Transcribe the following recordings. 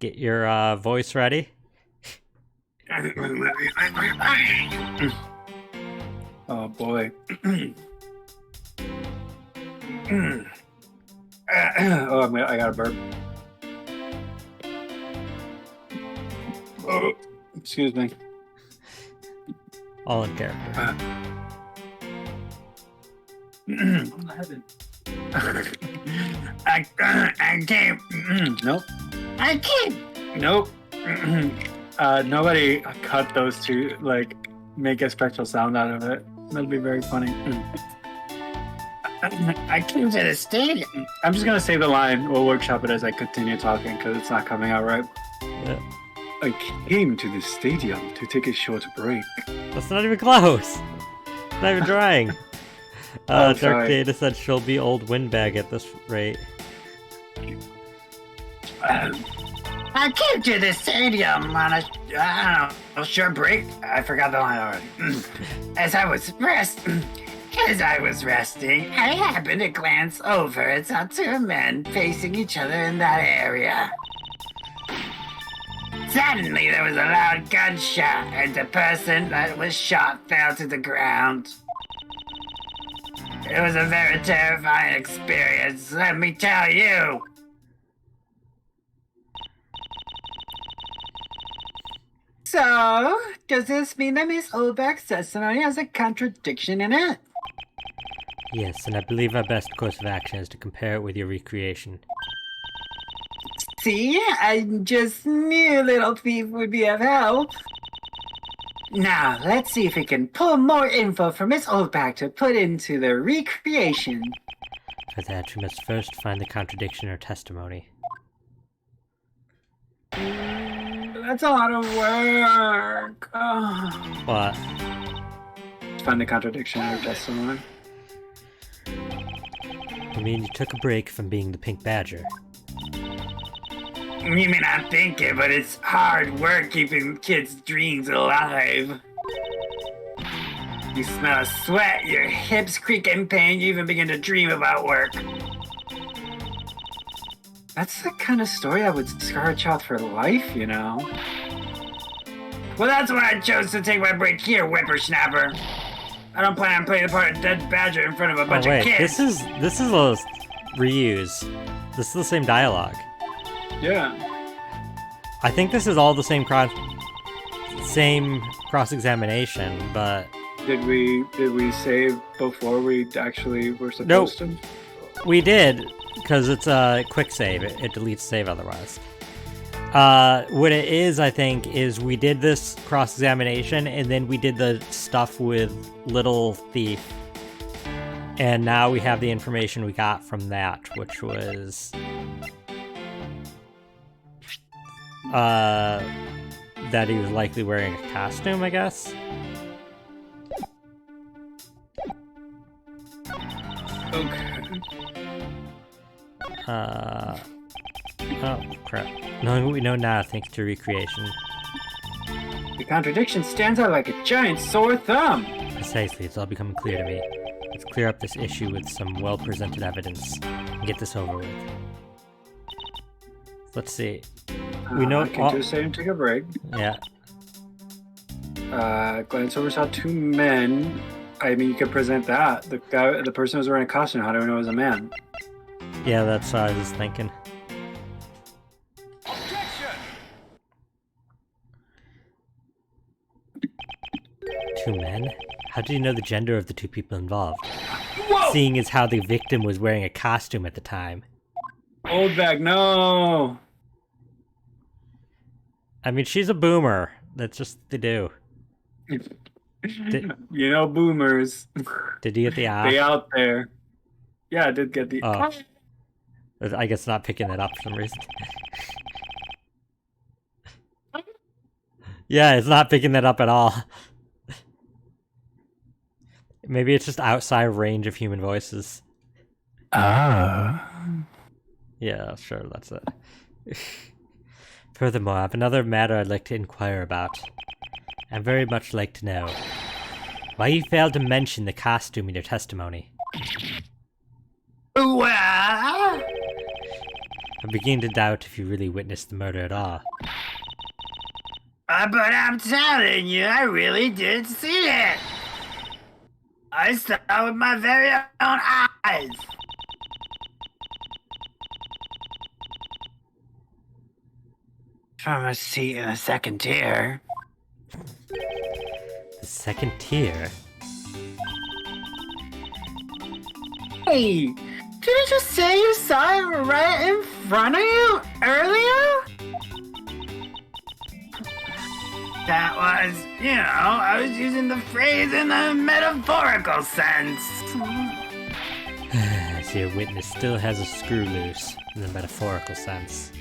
Get your voice ready. Oh boy. I got a burp. Oh, excuse me. All in character. I can't. Nope. I can't. Nope. Nobody cut those two, like, make a special sound out of it. That'd be very funny. I came to the stadium. I'm just gonna say the line. We'll workshop it as I continue talking because it's not coming out right. Yeah. I came to the stadium to take a short break. That's not even close. Not even trying. Oh, Dark sorry. Data said she'll be old Windbag at this rate. I came to the stadium on a short break. I forgot the line already. As I was resting, I happened to glance over and saw two men facing each other in that area. Suddenly, there was a loud gunshot, and the person that was shot fell to the ground. It was a very terrifying experience, let me tell you. So, does this mean that Miss Oldbag's testimony has a contradiction in it? Yes, and I believe our best course of action is to compare it with your recreation. See, I just knew Little Thief would be of help. Now, let's see if we can pull more info from Miss Oldbag to put into the recreation. For that, we must first find the contradiction in her testimony. That's a lot of work. Oh. What? Find the contradiction in her testimony. I mean, you took a break from being the Pink Badger. You may not think it, but it's hard work keeping kids' dreams alive. You smell sweat, your hips creak in pain, you even begin to dream about work. That's the kind of story that would scar a child for life, you know? Well, that's why I chose to take my break here, whippersnapper. I don't plan on playing the part of dead badger in front of a bunch of kids. This is a reuse. This is the same dialogue. Yeah. I think this is all the same cross-examination, but Did we save before we actually were supposed to? we did, because it's a quick save. It deletes save otherwise. What it is, I think, is we did this cross-examination, and then we did the stuff with Little Thief, and now we have the information we got from that, which was that he was likely wearing a costume, I guess. Okay. Oh crap. Knowing what we know now, thanks to recreation. The contradiction stands out like a giant sore thumb. Precisely, it's all becoming clear to me. Let's clear up this issue with some well-presented evidence and get this over with. Let's see. We know I can just say and take a break. Yeah. Glance over saw two men. I mean, you could present that. The person was wearing a costume. How do we know it was a man? Yeah, that's what I was thinking. Two men? How do you know the gender of the two people involved? Whoa! Seeing as how the victim was wearing a costume at the time. Oldbag, no! I mean, she's a boomer. That's just what they do. You know, boomers. Did you get the They out there. Yeah, I did get the. Oh. I guess not picking that up for some reason. Yeah, it's not picking that up at all. Maybe it's just outside range of human voices. Ah. Yeah, sure, that's it. Furthermore, I have another matter I'd like to inquire about. I'd very much like to know why you failed to mention the costume in your testimony. Well, I begin to doubt if you really witnessed the murder at all. But I'm telling you, I really did see it. I saw it with my very own eyes. From a seat in the second tier. The second tier? Hey, did you just say you saw it right in front of you earlier? That was, I was using the phrase in the metaphorical sense. So your witness still has a screw loose in the metaphorical sense.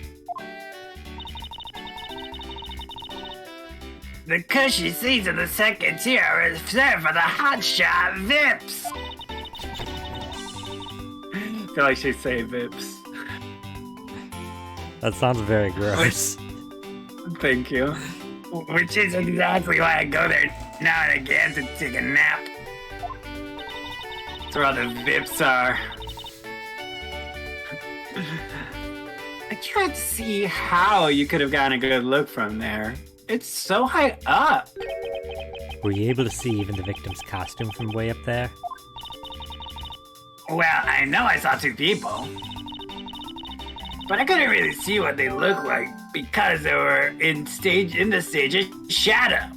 The cushy seats of the second tier are reserved for the hotshot Vips. I feel like she'd say Vips. That sounds very gross. Thank you. Which is exactly why I go there now and again to take a nap. That's where all the Vips are. I can't see how you could have gotten a good look from there. It's so high up. Were you able to see even the victim's costume from way up there? Well, I know I saw two people. But I couldn't really see what they looked like because they were in the stage's shadow.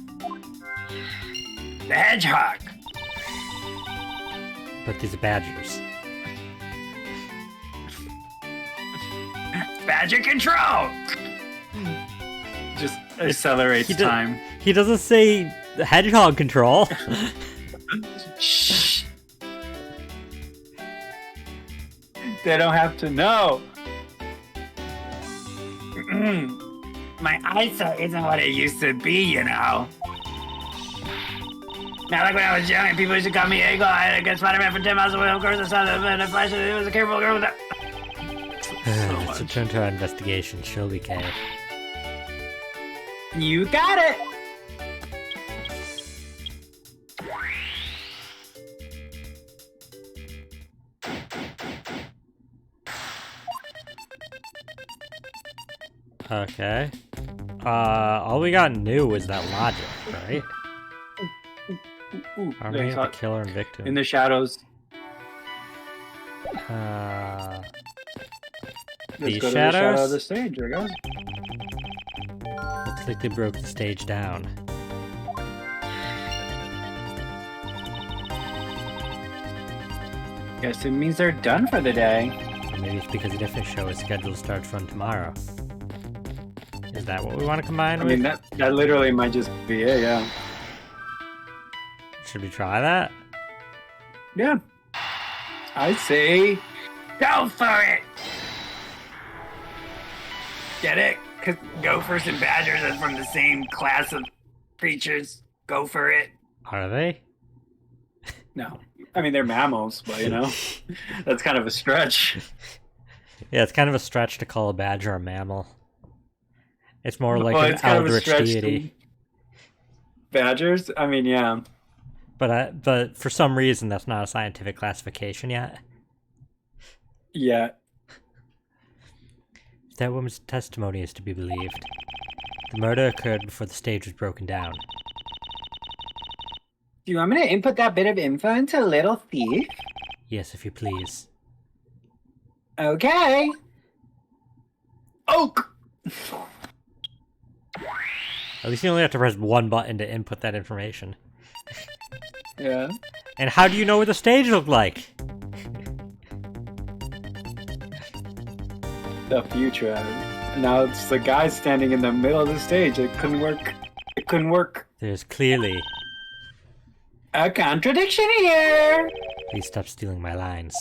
The hedgehog. But these are badgers. Badger control! Just accelerates time. He doesn't say hedgehog control. Shh. They don't have to know. My eyesight isn't what it used to be, Not like when I was young and people used to call me Eagle Eye against Spider-Man from 10 miles away. Of course, I saw them and I flashed it. It was a careful girl with that. Let's return to our investigation, shall we, Kay? You got it. Okay. All we got new was that logic, right? Are we the killer and victim? In the shadows. These go to shadows? the shadow of the stage, there goes. Looks like they broke the stage down. Guess it means they're done for the day. Or maybe it's because a different show is scheduled to start from tomorrow. Is that what we want to combine with? I mean, that literally might just be it, yeah. Should we try that? Yeah. I'd say Go for it! Get it? Because gophers and badgers are from the same class of creatures. Go for it. Are they? no. I mean, they're mammals, but that's kind of a stretch. Yeah, it's kind of a stretch to call a badger a mammal. It's more like well, an eldritch deity. Badgers? I mean, yeah. But for some reason, that's not a scientific classification yet. Yeah. If that woman's testimony is to be believed, the murder occurred before the stage was broken down. Do you want me to input that bit of info into Little Thief? Yes, if you please. Okay. Oak! At least you only have to press one button to input that information. Yeah. And how do you know what the stage looked like? The future. Now it's the guy standing in the middle of the stage. It couldn't work. It couldn't work. There's clearly... a contradiction here! Please stop stealing my lines.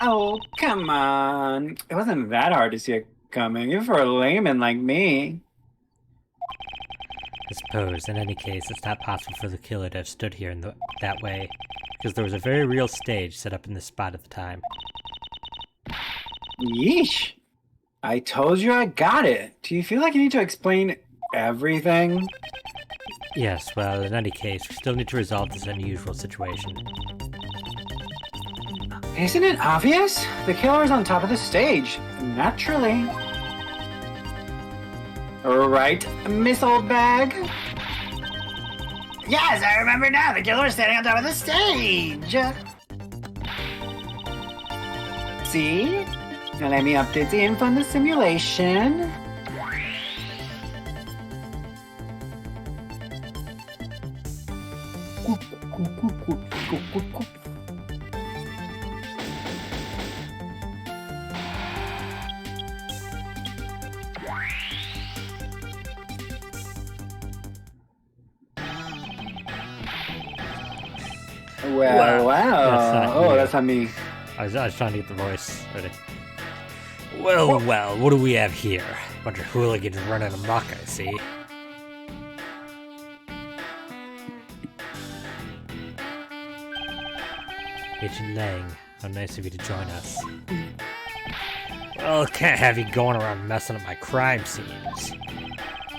Oh, come on. It wasn't that hard to see it coming, even for a layman like me. I suppose, in any case, it's not possible for the killer to have stood here in that way, because there was a very real stage set up in this spot at the time. Yeesh. I told you I got it. Do you feel like you need to explain everything? Yes, well, in any case, we still need to resolve this unusual situation. Isn't it obvious? The killer is on top of the stage. Naturally. Right, Miss Oldbag? Yes, I remember now. The killer is standing on top of the stage. See? Now let me update the info on the simulation. Wow. That's not me. I was trying to get the voice ready. Well, what do we have here? Bunch of hooligans running amok, I see. Agent Lang, how nice of you to join us. Well, can't have you going around messing up my crime scenes.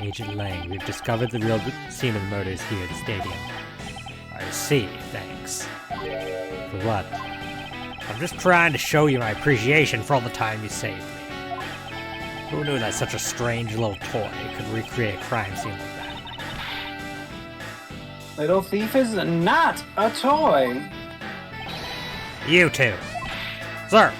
Agent Lang, we've discovered the real scene of the murders here at the stadium. I see, thanks. For what? I'm just trying to show you my appreciation for all the time you saved me. Who knew that such a strange little toy could recreate a crime scene like that? Little Thief is not a toy. You two. Sir.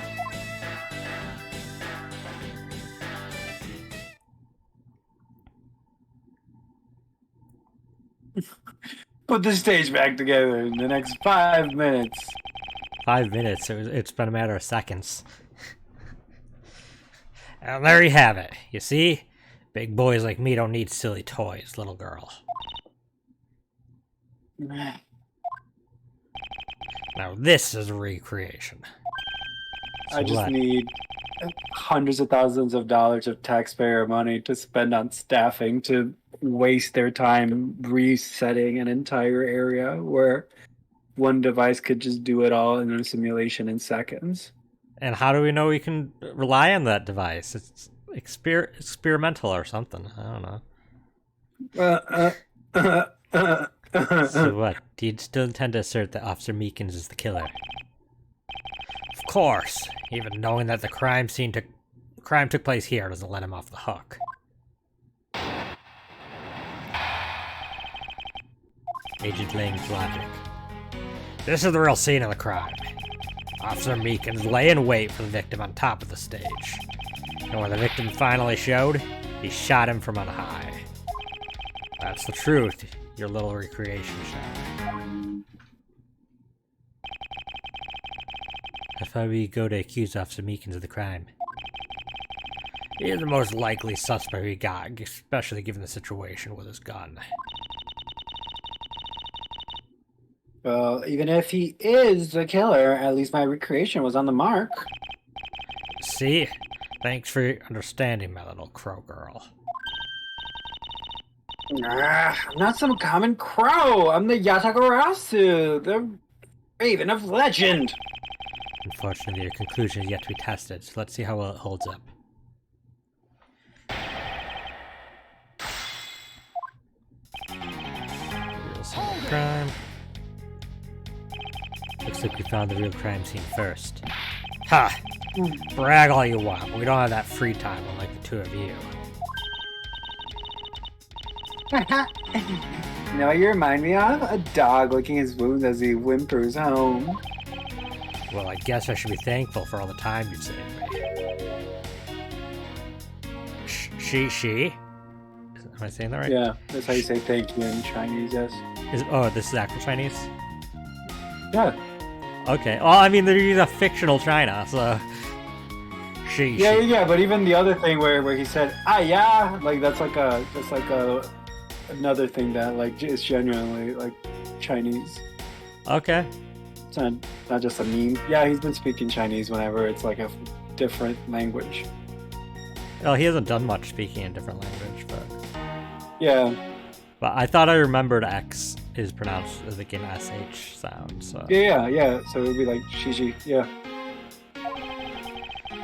Put the stage back together in the next 5 minutes. 5 minutes? It's been a matter of seconds. And there you have it. You see? Big boys like me don't need silly toys, little girl. Now this is a recreation. So I just need hundreds of thousands of dollars of taxpayer money to spend on staffing to waste their time resetting an entire area where one device could just do it all in a simulation in seconds. And how do we know we can rely on that device? It's experimental or something. I don't know. So what? Do you still intend to assert that Officer Meekins is the killer? Of course. Even knowing that the crime took place here doesn't let him off the hook. Agent Lang's logic. This is the real scene of the crime. Officer Meekins lay in wait for the victim on top of the stage. And when the victim finally showed, he shot him from on high. That's the truth, your little recreation show. How far will you go to accuse Officer Meekins of the crime? He is the most likely suspect we got, especially given the situation with his gun. Well, even if he is the killer, at least my recreation was on the mark. See? Thanks for your understanding, my little crow girl. I'm not some common crow. I'm the Yatagarasu, the Raven of Legend. Unfortunately, your conclusion is yet to be tested, so let's see how well it holds up. Real scene of crime. Looks like we found the real crime scene first. Ha! Brag all you want, but we don't have that free time unlike the two of you. You know what you remind me of? A dog licking his wounds as he whimpers home. Well, I guess I should be thankful for all the time you've saved me. She? Am I saying that right? Yeah, that's how you say thank you in Chinese, yes. This is actual Chinese? Yeah. Okay. Well, I mean, they're using a fictional China, so... Yeah, but even the other thing where he said, yeah, like that's like another thing that like is genuinely like Chinese. Okay. It's not just a meme. Yeah, he's been speaking Chinese whenever it's like a different language. Well, he hasn't done much speaking in different language, but... Yeah. But I thought I remembered X is pronounced as like an SH sound, so... Yeah. So it would be like Shiji, yeah.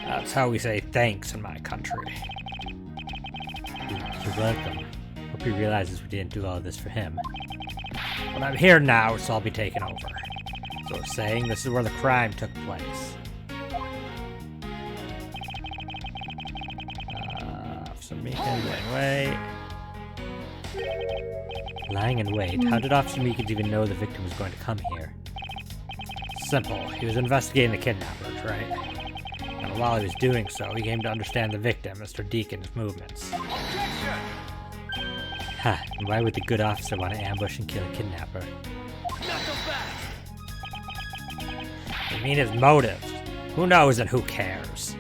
That's how we say thanks in my country. You're welcome. Hope he realizes we didn't do all of this for him. But I'm here now, so I'll be taking over. So saying this is where the crime took place. Officer Meekins lying in wait. Lying in wait? How did Officer Meekins even know the victim was going to come here? Simple. He was investigating the kidnappers, right? And while he was doing so, he came to understand the victim, Mr. Deacon's movements. Ha, and why would the good officer want to ambush and kill a kidnapper? I mean his motives. Who knows and who cares?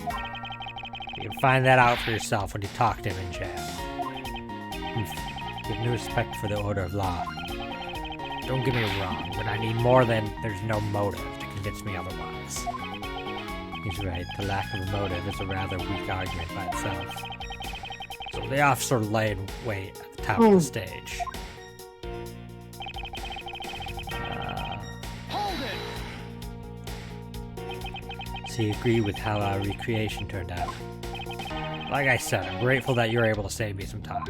You can find that out for yourself when you talk to him in jail. You have no respect for the order of law. Don't get me wrong, but I need more than there's no motive to convince me otherwise. He's right, the lack of a motive is a rather weak argument by itself. So the officer lay in wait at the top of the stage. So you agree with how our recreation turned out? Like I said, I'm grateful that you're able to save me some time.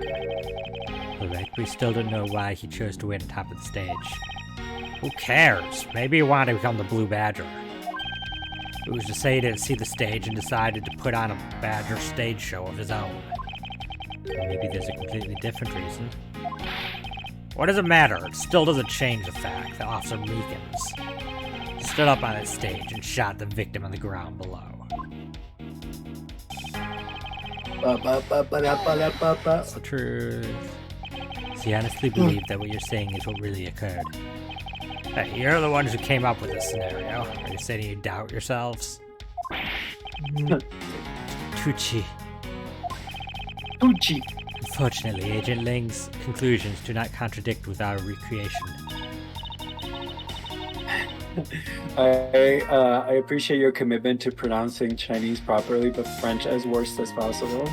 Alright, we still don't know why he chose to wait on top of the stage. Who cares? Maybe he wanted to become the Blue Badger. It was to say he didn't see the stage and decided to put on a Badger stage show of his own. Or maybe there's a completely different reason. What does it matter? It still doesn't change the fact that Officer Meekins stood up on his stage and shot the victim on the ground below. That's the truth. So you honestly believe that what you're saying is what really occurred? Hey, you're the ones who came up with this scenario. Are you saying you doubt yourselves? Tucci. Unfortunately, Agent Ling's conclusions do not contradict with our recreation. I appreciate your commitment to pronouncing Chinese properly, but French as worst as possible.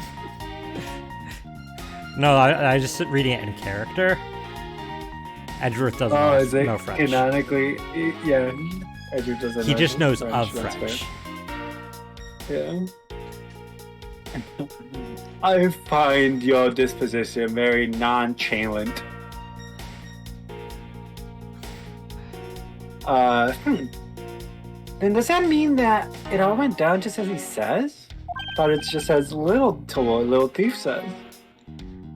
No, I just reading it in character. Edgeworth doesn't know French. Canonically, yeah. Edgeworth doesn't He know just knows French, of that's French. fair. Yeah. I find your disposition very nonchalant. Then does that mean that it all went down just as he says? Thought it's just as little to what Little Thief says.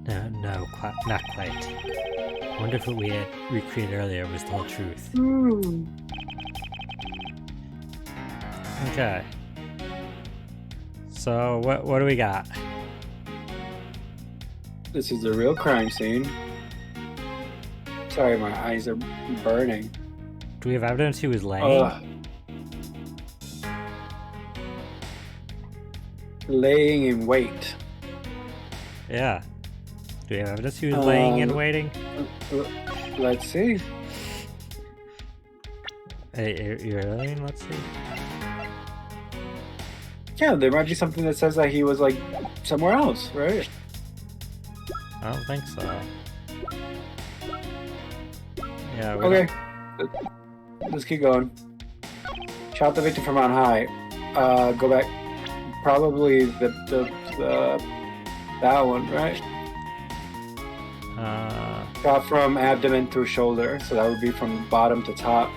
No, not quite. I wonder if what we had recreated earlier was the whole truth. Okay. So, what do we got? This is a real crime scene. Sorry, my eyes are burning. Do we have evidence he was laying? Laying in wait. Yeah. Do we have evidence he was laying and waiting? Let's see. Hey, you really? Let's see. Yeah, there might be something that says that he was like somewhere else, right? I don't think so. Yeah. Okay. Let's keep going. Shot the victim from on high. Go back. Probably the that one, right? Shot from abdomen through shoulder, so that would be from bottom to top.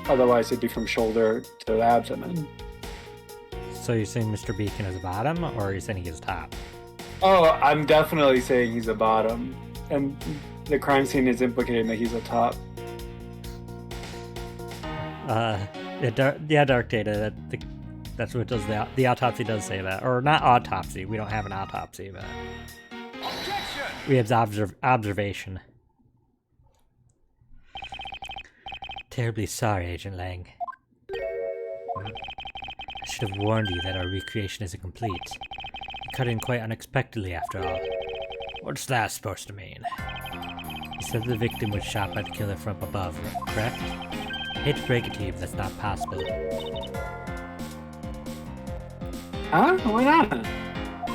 Otherwise, it'd be from shoulder to abdomen. So you're saying Mr. Beacon is a bottom, or are you saying he's top? Oh, I'm definitely saying he's a bottom, and the crime scene is implicating that he's a top. Dark Data. That's what does the autopsy does say that, or not autopsy. We don't have an autopsy, but we have observation. Terribly sorry, Agent Lang. I should have warned you that our recreation isn't complete. You cut in quite unexpectedly, after all. What's that supposed to mean? You said the victim was shot by the killer from above, correct? I hate to break it to you, but that's not possible. Huh? Why not?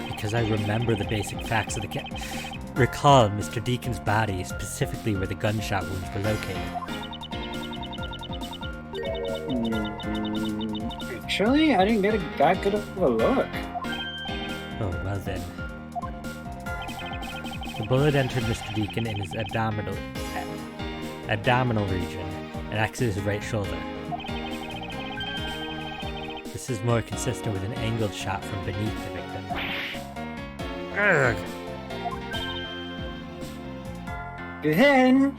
Because I remember the basic facts of the case. Recall Mr. Deacon's body, specifically where the gunshot wounds were located. Actually, I didn't get that good of a look. Oh, well then. The bullet entered Mr. Deacon in his abdominal region and exited his right shoulder. This is more consistent with an angled shot from beneath the victim. Ugh. Then,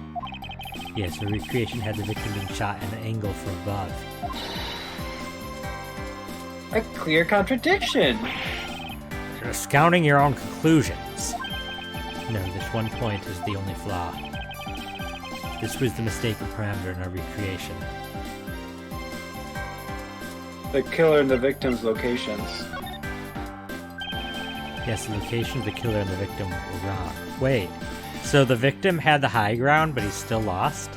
Yes, the recreation had the victim being shot at an angle from above. a clear contradiction. You're discounting your own conclusions. No, this one point is the only flaw. This was the mistaken parameter in our recreation. The killer and the victim's locations. Yes, the location of the killer and the victim were wrong. Wait, so the victim had the high ground, but he's still lost?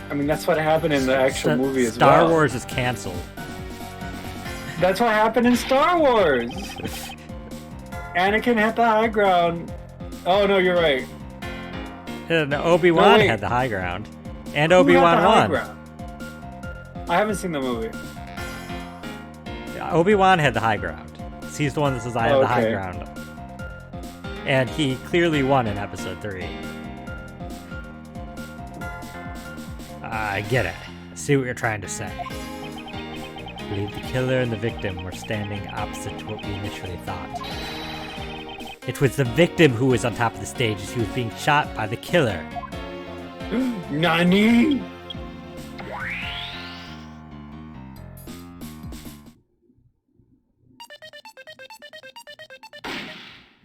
I mean, that's what happened in the actual movie as well. Star Wars is canceled. That's what happened in Star Wars. Anakin had the high ground. Oh no, you're right. And Obi-Wan wait. had the high ground. And Who had Obi-Wan the high won. ground? I haven't seen the movie. Obi-Wan had the high ground. He's the one that says, I have the high Okay. ground. And he clearly won in episode 3. I get it. I see what you're trying to say. I believe the killer and the victim were standing opposite to what we initially thought. It was the victim who was on top of the stage as he was being shot by the killer. Nani?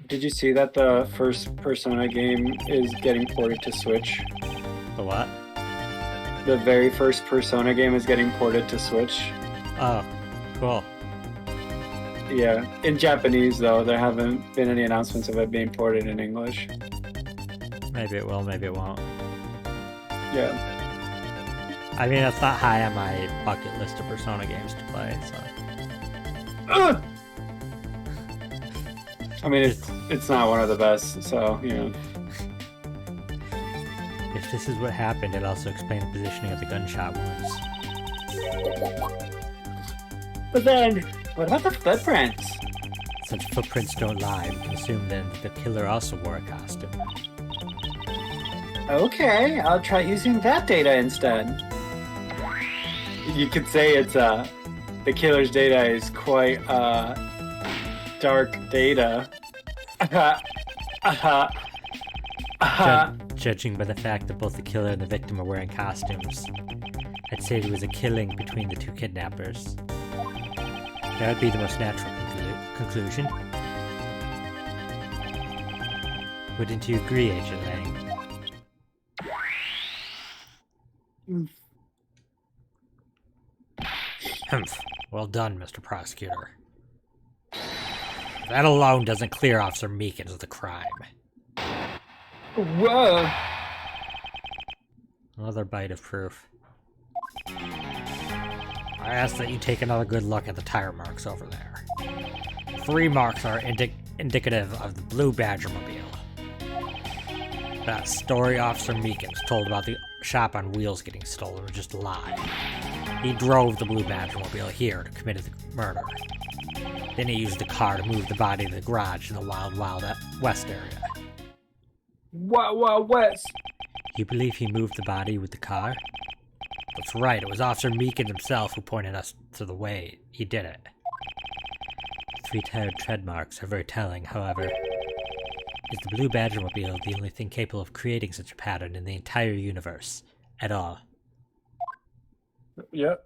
Did you see that the first Persona game is getting ported to Switch? The what? The very first Persona game is getting ported to Switch. Oh, cool. Yeah, in Japanese though, there haven't been any announcements of it being ported in English. Maybe it will, maybe it won't. Yeah. I mean, it's not high on my bucket list of Persona games to play, so... Ugh! I mean, it's not one of the best, so, you know. If this is what happened, it also explains the positioning of the gunshot wounds. But then, what about the footprints? Since footprints don't lie, we can assume then that the killer also wore a costume. Okay, I'll try using that data instead. You could say it's the killer's data is quite dark data. Judging by the fact that both the killer and the victim are wearing costumes, I'd say it was a killing between the two kidnappers. That would be the most natural conclusion. Wouldn't you agree, Agent Lang? Humph. Well done, Mr. Prosecutor. That alone doesn't clear Officer Meekins of the crime. Whoa! Another bite of proof. I ask that you take another good look at the tire marks over there. 3 marks are indicative of the Blue Badgermobile. That story Officer Meekins told about the shop on wheels getting stolen was just a lie. He drove the Blue Badgermobile here to commit the murder. Then he used the car to move the body to the garage in the Wild Wild West area. Wild West! You believe he moved the body with the car? That's right, it was Officer Meekins himself who pointed us to the way he did it. The 3-tired tread marks are very telling, however. Is the Blue Badgermobile the only thing capable of creating such a pattern in the entire universe? At all? Yep.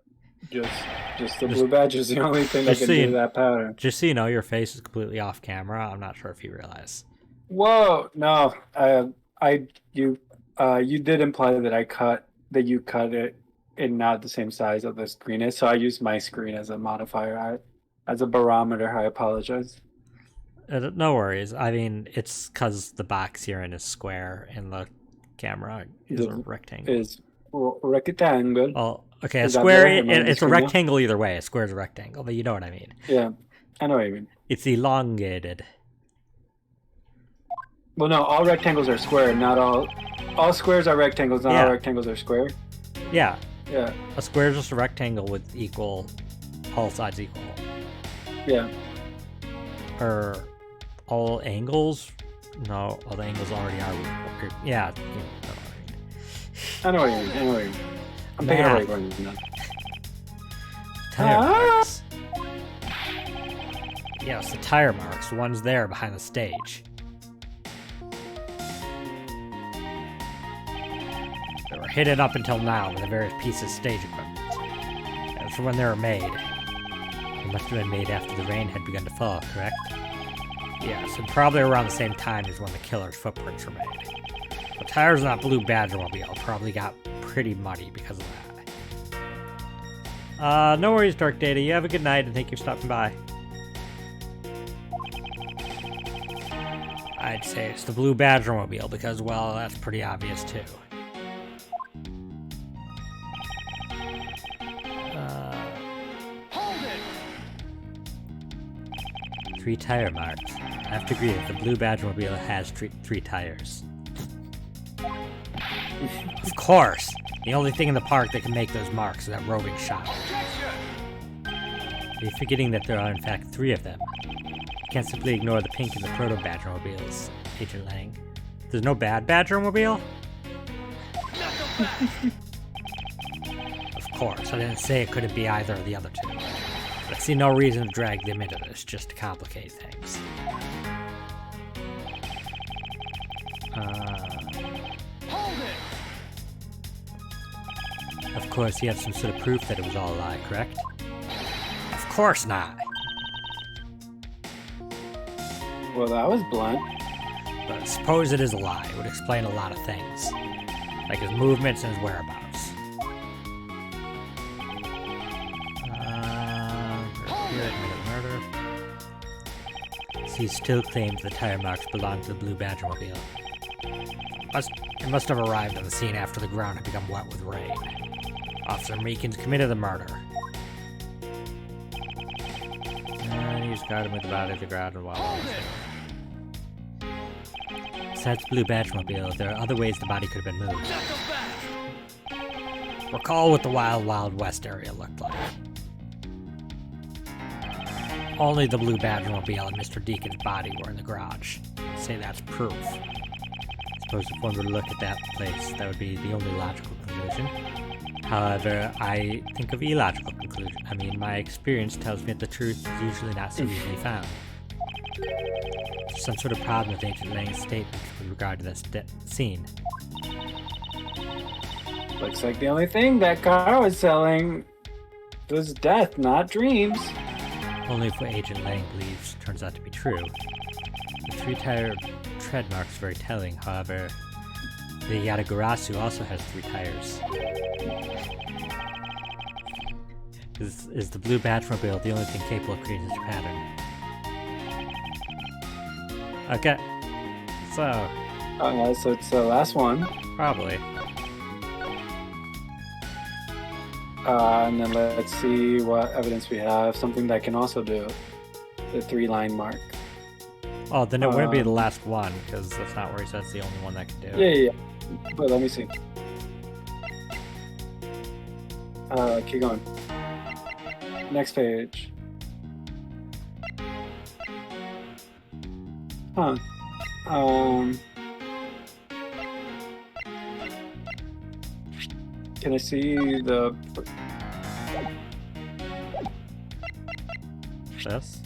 Just the Blue Badger is the only thing that can do that pattern. Just so you know, your face is completely off camera. I'm not sure if you realize. Whoa! No, you did imply that you cut it in not the same size that the screen is, so I used my screen as a modifier, as a barometer. I apologize. No worries. I mean, it's because the box you're in is square and the camera is a rectangle. Is rectangle. Oh, okay. A Is that square, better? it's a rectangle either way. A square is a rectangle, but you know what I mean. Yeah, I know what you mean. It's elongated. Well, no, all rectangles are square. Not all squares are rectangles. Not all rectangles are square. Yeah. Yeah. A square is just a rectangle with all sides equal. Yeah. Or all angles? No, all the angles already are equal. Yeah. I know what you mean. I'm thinking of what you're going to do. Tire marks. Yes, the tire marks. The ones there behind the stage. They were hidden up until now with the various pieces of stage equipment. As for when they were made, they must have been made after the rain had begun to fall, correct? Yes, and probably around the same time as when the killer's footprints were made. The tires on that blue Badgermobile probably got pretty muddy because of that. No worries, Dark Data. You have a good night, and thank you for stopping by. I'd say it's the blue Badgermobile because, well, that's pretty obvious too. Hold it! 3 tire marks. I have to agree that the blue Badgermobile has three tires. Of course! The only thing in the park that can make those marks is that roving shot. Are you forgetting that there are in fact 3 of them? You can't simply ignore the pink and the proto Badgermobiles, Agent Lang. There's no bad Badgermobile? Of course, I didn't say it couldn't be either of the other 2. But I see no reason to drag them into this just to complicate things. Hold it! Of course, you have some sort of proof that it was all a lie, correct? Of course not! Well, that was blunt. But suppose it is a lie. It would explain a lot of things. Like his movements and his whereabouts. Here, admitted murder. He still claims the tire marks belong to the blue Badgermobile. It must have arrived on the scene after the ground had become wet with rain. Officer Meekins committed the murder. And he's got him with the body of the ground and while besides the blue Badgermobile, there are other ways the body could have been moved. Recall what the Wild Wild West area looked like. Only the blue Badgermobile and Mr. Deacon's body were in the garage. I'd say that's proof. I suppose if one were to look at that place, that would be the only logical conclusion. However, I think of illogical conclusion. I mean, my experience tells me that the truth is usually not so easily found. There's some sort of problem with Agent Lang's statement with regard to this scene. Looks like the only thing that car was selling was death, not dreams. Only if what Agent Lang believes turns out to be true. The 3-tire tread mark is very telling, however, the Yatagarasu also has 3 tires. Is the blue Badgermobile the only thing capable of creating such a pattern? Okay. So, So it's the last one. probably. And then let's see what evidence we have. Something that can also do the 3-line mark. Oh, then it wouldn't be the last one, because that's not where he says the only one that can do it. Yeah. But let me see. Keep going. Next page. Huh. Can I see the... This?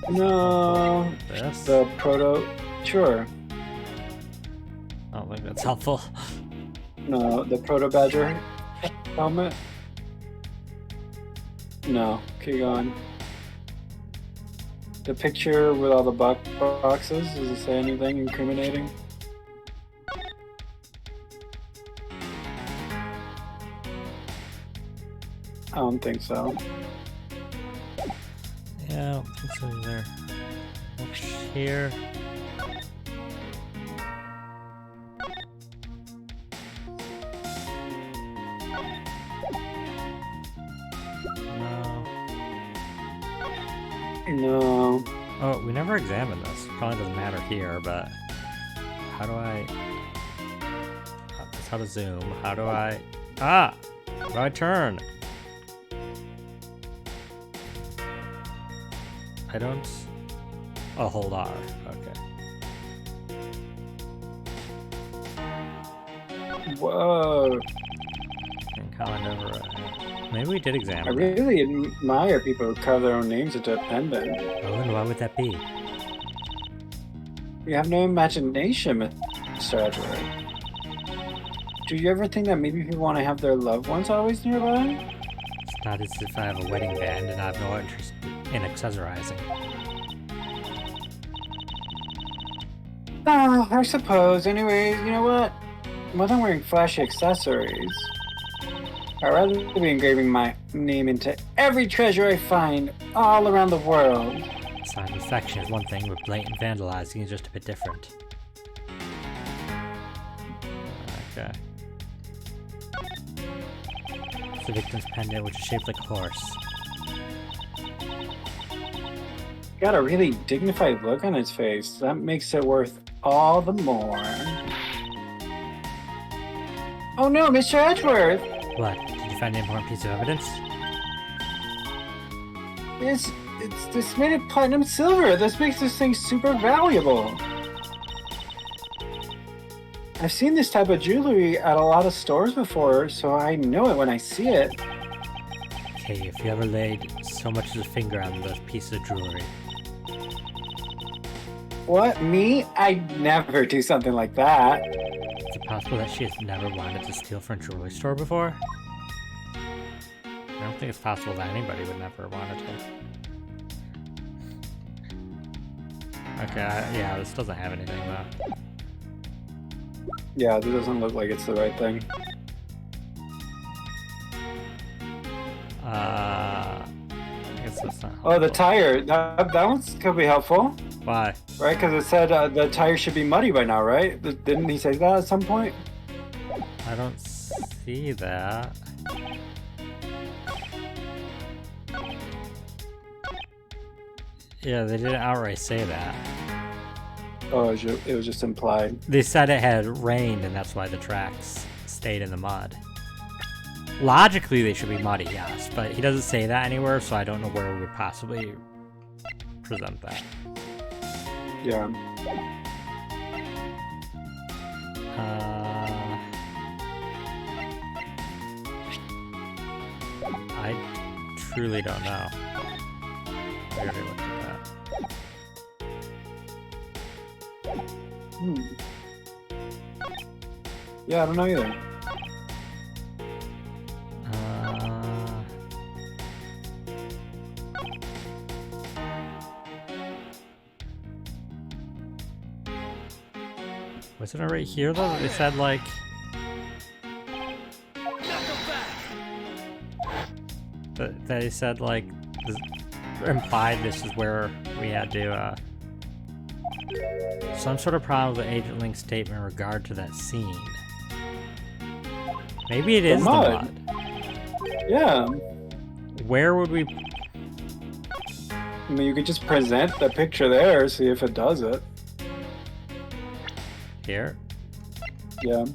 No. This? The proto... Sure. I don't think that's helpful. No, the proto badger helmet. No, keep going. The picture with all the boxes, does it say anything incriminating? I don't think so. Yeah, I don't think so either. What's here? No. Oh, we never examined this. Probably doesn't matter here, but how do I... That's how to zoom. How do I... Ah! How do I turn? I don't... Oh, hold R. Okay. Whoa. And Calendar. Maybe we did I examine that. really admire people who carve their own names into a pendant. Oh, and why would that be? You have no imagination, Mr. Edward. Do you ever think that maybe people want to have their loved ones always nearby? It's not as if I have a wedding band and I have no interest in accessorizing. Ah, I suppose. Anyways, you know what? More than wearing flashy accessories, I'd rather be engraving my name into every treasure I find all around the world. Sign of affection is one thing, but blatant vandalizing is just a bit different. Okay. It's the victim's pendant, which is shaped like a horse. Got a really dignified look on his face. That makes it worth all the more. Oh no, Mr. Edgeworth! What? Did you find an important piece of evidence? It's this made of platinum silver. This makes this thing super valuable. I've seen this type of jewelry at a lot of stores before, so I know it when I see it. Okay, if you ever laid so much as a finger on this piece of jewelry. What? Me? I'd never do something like that. Is it possible that she has never wanted to steal from a jewelry store before? I don't think it's possible that anybody would never wanted to. Okay, yeah, this doesn't have anything though. Yeah, this doesn't look like it's the right thing. I guess that's not Oh, the helpful. tire. That one could be helpful, Why? right? Because it said the tire should be muddy by now, right? Didn't he say that at some point? I don't see that. Yeah, they didn't outright say that. Oh, it was just implied. They said it had rained and that's why the tracks stayed in the mud. Logically, they should be muddy, yes, but he doesn't say that anywhere, so I don't know where we would possibly present that. Yeah. I truly don't know. I already looked at that. Hmm. Yeah, I don't know either. Wasn't it right here though? They said like that they said like this, implied this is where we had to some sort of problem with Agent Link's statement in regard to that scene. Maybe it is the mud. Yeah. Where would we? I mean, you could just present the picture there, see if it does it. Here? Yeah.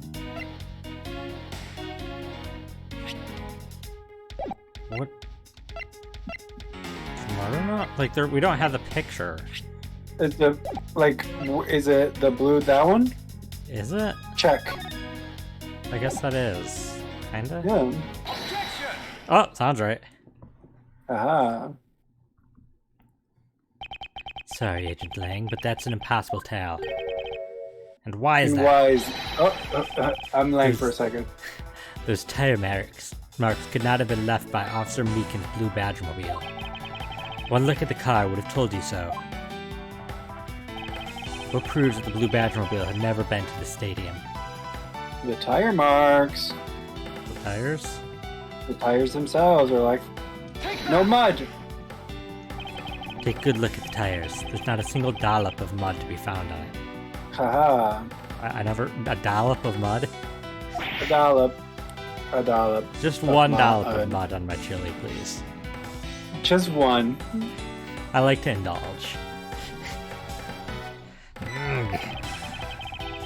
What? I don't know. Like, there, we don't have the picture. Is is it the blue, that one? Is it? Check. I guess that is. Kinda? Yeah. Oh, sounds right. Aha. Sorry, Agent Lang, but that's an impossible tale. And why is that? Why is... I'm laying for a second. Those tire marks could not have been left by Officer Meekin's blue Badgermobile. One look at the car would have told you so. What proves that the blue Badgermobile had never been to the stadium? The tire marks. The tires? The tires themselves are like... No mud! Take a good look at the tires. There's not a single dollop of mud to be found on it. Haha. I never... A dollop of mud? A dollop. A dollop. Just of one mud. dollop of mud on my chili, please. Just one. I like to indulge.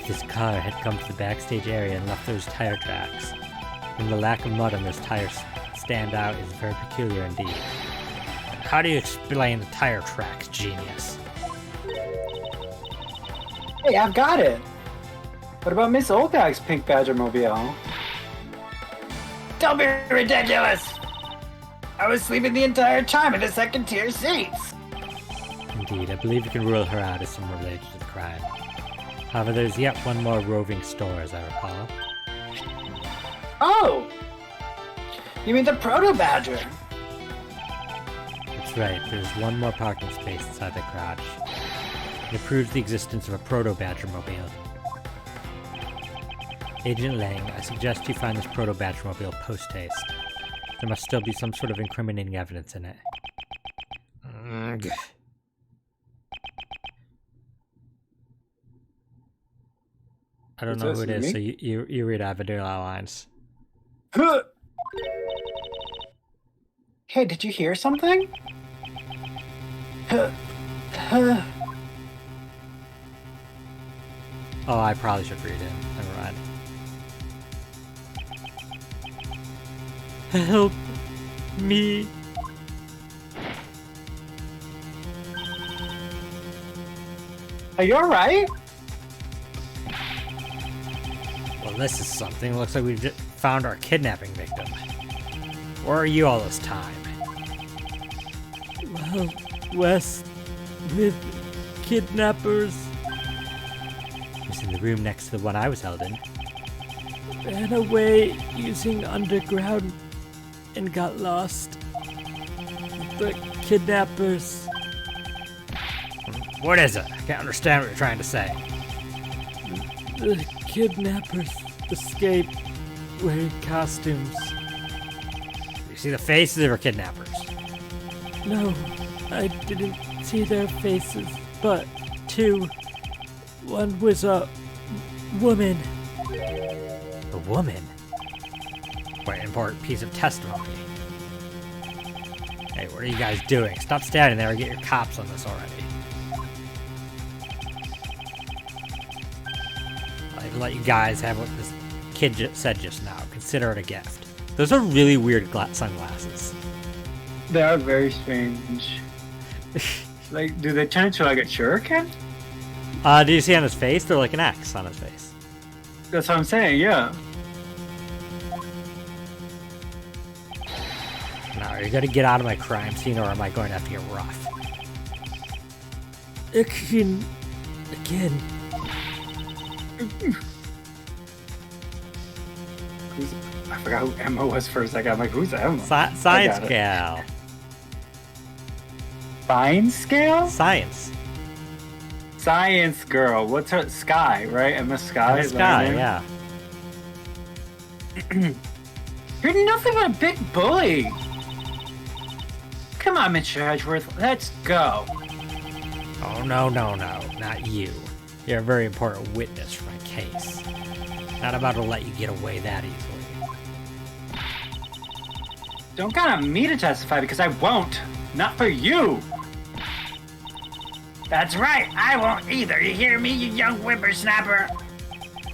This car had come to the backstage area and left those tire tracks. And the lack of mud on those tires stand out is very peculiar indeed. How do you explain the tire tracks, genius? Hey, I've got it! What about Miss Oldbag's pink Badgermobile? Don't be ridiculous! I was sleeping the entire time in the second-tier seats. Indeed, I believe you can rule her out as someone related to the crime. However, there's yet one more roving store, as I recall. Oh! You mean the Proto-Badger? That's right, there's one more parking space inside the garage. It proves the existence of a Proto-Badger mobile. Agent Lang, I suggest you find this Proto-Badger mobile post-haste. There must still be some sort of incriminating evidence in it. I don't know who it is, so you read Avadil lines. Hey, did you hear something? Oh, I probably should read it. Never mind. Help me. Are you alright? Well, this is something. Looks like we've just found our kidnapping victim. Where are you all this time? Well, west with kidnappers. It was in the room next to the one I was held in. Ran away using underground and got lost. The kidnappers. What is it? I can't understand what you're trying to say. The kidnappers escaped wearing costumes. You see the faces of our kidnappers? No, I didn't see their faces, but two. One was a woman. A woman? Quite an important piece of testimony. Hey, what are you guys doing? Stop standing there and get your cops on this already. I'll let you guys have what this kid said just now. Consider it a gift. Those are really weird sunglasses. They are very strange. Like, do they turn into like a shuriken? Do you see on his face? They're like an X on his face. That's what I'm saying, yeah. Now, are you gonna get out of my crime scene, or am I going to have to get rough? Again. I forgot who Emma was for a second. I'm like, who's Emma? Science gal. Fine scale? Science. Science girl. What's her? Sky, right? Emma Sky? Is that her Sky, name? yeah. You're nothing but a big bully. Come on, Mr. Edgeworth. Let's go. Oh, no, not you. You're a very important witness for my case. Not about to let you get away that easily. Don't count on me to testify because I won't. Not for you. That's right, I won't either. You hear me, you young whippersnapper?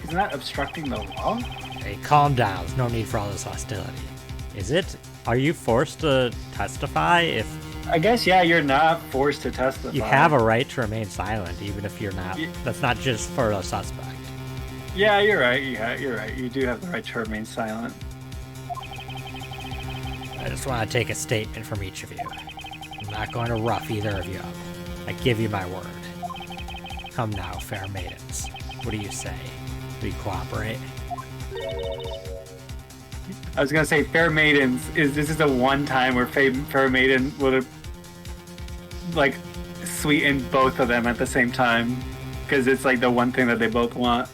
Isn't that obstructing the law? Hey, calm down. There's no need for all this hostility. Is it? Are you forced to testify if... I guess, yeah, you're not forced to testify. You have a right to remain silent, even if you're not... That's not just for a suspect. Yeah, you're right. Yeah, you're right. You do have the right to remain silent. I just want to take a statement from each of you. I'm not going to rough either of you up. I give you my word. Come now, fair maidens. What do you say? Do you cooperate? I was gonna say, fair maidens. This is the one time where fair maiden would have like sweetened both of them at the same time, because it's like the one thing that they both want.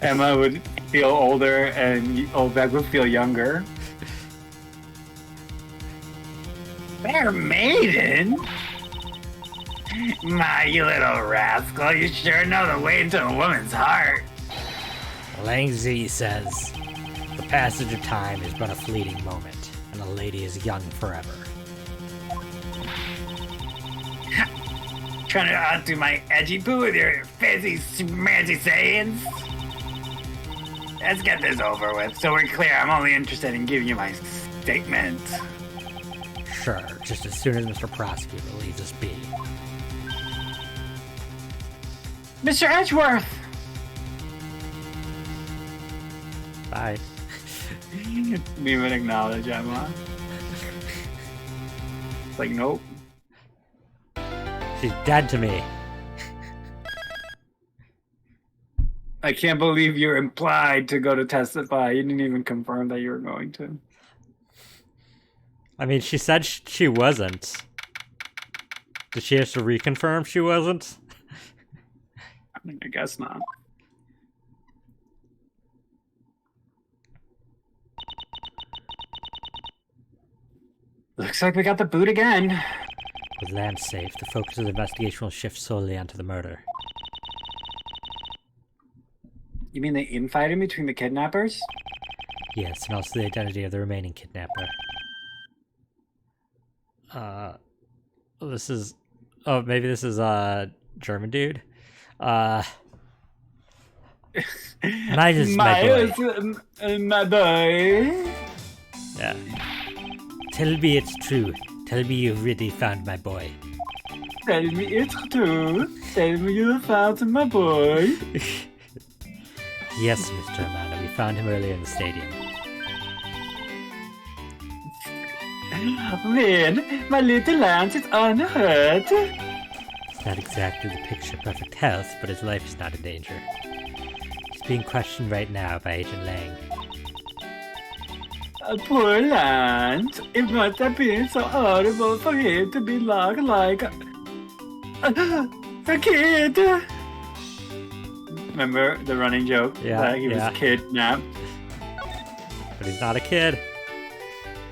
Emma would feel older, and Oldbag would feel younger. Fair maiden? My, you little rascal, you sure know the way into a woman's heart. Lang Zi says, the passage of time is but a fleeting moment, and a lady is young forever. Trying to outdo my edgy poo with your fancy smancy sayings? Let's get this over with, so we're clear. I'm only interested in giving you my statement. Sure, just as soon as Mr. Prosecutor leaves us be. Mr. Edgeworth! Bye. Didn't even acknowledge Emma. It's like, nope. She's dead to me. I can't believe you're implied to go to testify. You didn't even confirm that you were going to. I mean, she said she wasn't. Did she have to reconfirm she wasn't? I mean, I guess not. Looks like we got the boot again. With land safe, the focus of the investigation will shift solely onto the murder. You mean the infighting between the kidnappers? Yes, and also the identity of the remaining kidnapper. This is... Oh, maybe this is a German dude? Mine is my boy. My boy. Yeah. Tell me it's true. Tell me you've really found my boy. Tell me it's true. Tell me you found my boy. Yes, Mr. Amanda, we found him earlier in the stadium. Then, my little Lance is unhurt. It's not exactly the picture of perfect health, but his life is not in danger. He's being questioned right now by Agent Lang. Poor Lance. It must have been so horrible for him to be locked like a kid. Remember the running joke? Yeah, That he was yeah. kidnapped. But he's not a kid.